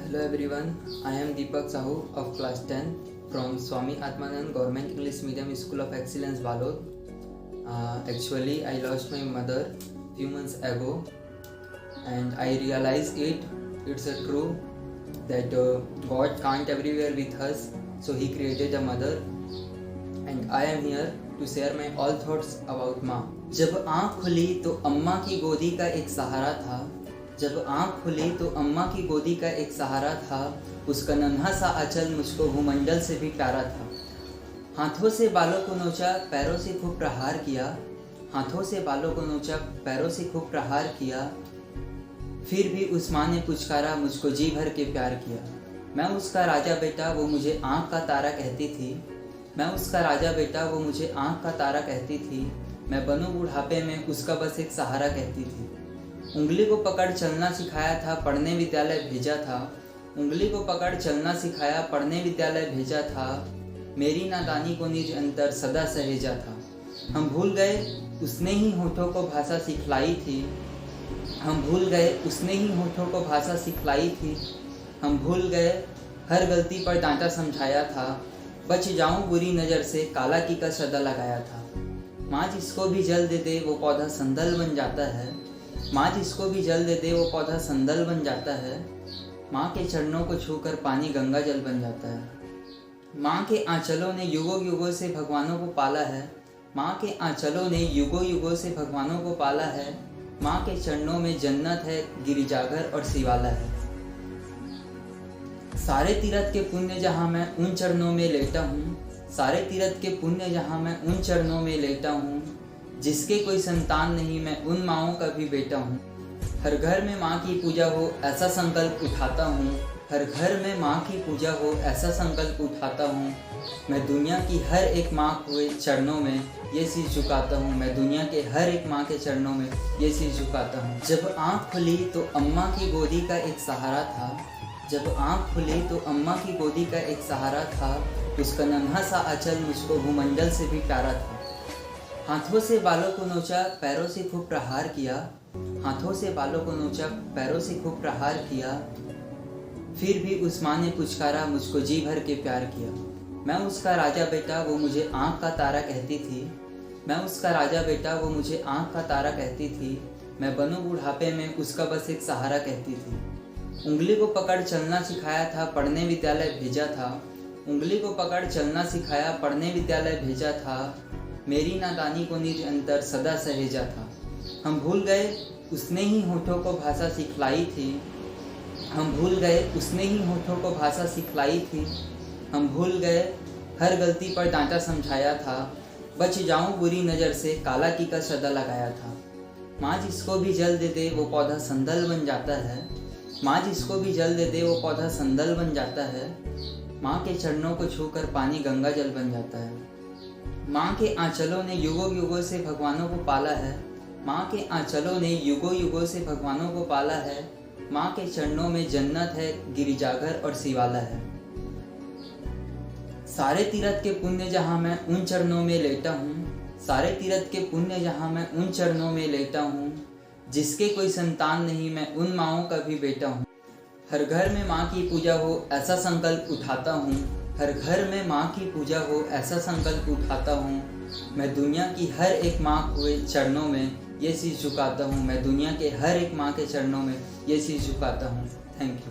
Hello everyone, I am Deepak Sahu of class 10 from Swami Atmanand Government English Medium School of Excellence, Balod. Actually, I lost my mother few months ago, and I realized it's a true that God can't everywhere with us, so He created a mother, and I am here to share my all thoughts about माँ। जब आँख खुली तो अम्मा की गोदी का एक सहारा था, जब आँख खुली तो अम्मा की गोदी का एक सहारा था, उसका नन्हा सा आंचल मुझको भूमंडल से भी प्यारा था। हाथों से बालों को नोचा, पैरों से खूब प्रहार किया, हाथों से बालों को नोचा, पैरों से खूब प्रहार किया, फिर भी उस माँ ने पुचकारा, मुझको जी भर के प्यार किया। मैं उसका राजा बेटा, वो मुझे आँख का तारा कहती थी, मैं उसका राजा बेटा, वो मुझे आँख का तारा कहती थी, मैं बनूं बुढ़ापे में उसका बस एक सहारा कहती थी। उंगली को पकड़ चलना सिखाया था, पढ़ने विद्यालय भेजा था, उंगली को पकड़ चलना सिखाया, पढ़ने विद्यालय भेजा था, मेरी नादानी को निज अंतर सदा सहेजा था। हम भूल गए उसने ही होठों को भाषा सिखलाई थी, हम भूल गए उसने ही होठों को भाषा सिखलाई थी, हम भूल गए हर गलती पर डांटा समझाया था, बच जाऊं बुरी नज़र से काला की का सदा लगाया था। माँ जिसको भी जल दे दे वो पौधा संदल बन जाता है, माँ जिसको भी जल दे दे वो पौधा संदल बन जाता है, माँ के चरणों को छूकर पानी गंगा जल बन जाता है। माँ के आंचलों ने युगों युगों से भगवानों को पाला है, माँ के आंचलों ने युगों युगों से भगवानों को पाला है, माँ के चरणों में जन्नत है, गिरिजाघर और शिवाला है। सारे तीरथ के पुण्य जहाँ मैं उन चरणों में लेटा हूँ, सारे तीरथ के पुण्य जहाँ मैं उन चरणों में लेटा हूँ, जिसके कोई संतान नहीं मैं उन माँओं का भी बेटा हूँ। हर घर में माँ की पूजा हो ऐसा संकल्प उठाता हूँ, हर घर में माँ की पूजा हो ऐसा संकल्प उठाता हूँ। मैं दुनिया की हर एक माँ के चरणों में ये शीश झुकाता हूँ, मैं दुनिया के हर एक माँ के चरणों में ये शीश झुकाता हूँ। जब आँख खुली तो अम्मा की गोदी का एक सहारा था, जब आँख खुली तो अम्मा की गोदी का एक सहारा था, उसका नन्हा सा आंचल मुझको भूमंडल से भी प्यारा था। हाथों से बालों को नोचा, पैरों से खूब प्रहार किया, हाथों से बालों को नोचा, पैरों से खूब प्रहार किया, फिर भी उस माँ ने पुचकारा, मुझको जी भर के प्यार किया। मैं उसका राजा बेटा, वो मुझे आँख का तारा कहती थी, मैं उसका राजा बेटा, वो मुझे आँख का तारा कहती थी, मैं बनूं बुढ़ापे में उसका बस एक सहारा कहती थी। उंगली को पकड़ चलना सिखाया था, पढ़ने विद्यालय भेजा था, उंगली को पकड़ चलना सिखाया, पढ़ने विद्यालय भेजा था, मेरी नादानी को निज अंतर सदा सहेजा था। हम भूल गए उसने ही होठों को भाषा सिखलाई थी, हम भूल गए उसने ही होठों को भाषा सिखलाई थी, हम भूल गए हर गलती पर डांटा समझाया था, बच जाऊं बुरी नज़र से काला की का सदा लगाया था। माँ जिसको भी जल दे दे वो पौधा संदल बन जाता है, माँ जिसको भी जल दे दे वो पौधा संदल बन जाता है, माँ के चरणों को छूकर पानी गंगा जल बन जाता है। माँ के आंचलों ने युगों युगों से भगवानों को पाला है, माँ के आंचलों ने युगों युगों से भगवानों को पाला है, माँ के चरणों में जन्नत है, गिरिजाघर और शिवाला है। सारे तीरथ के पुण्य जहाँ मैं उन चरणों में लेटा हूँ, सारे तीरथ के पुण्य जहाँ मैं उन चरणों में लेटा हूँ, जिसके कोई संतान नहीं मैं उन माँओं का भी बेटा हूँ। हर घर में माँ की पूजा हो ऐसा संकल्प उठाता हूँ, हर घर में माँ की पूजा हो ऐसा संकल्प उठाता हूँ। मैं दुनिया की हर एक माँ के चरणों में ये शीश झुकाता हूँ, मैं दुनिया के हर एक माँ के चरणों में ये शीश झुकाता हूँ। Thank you.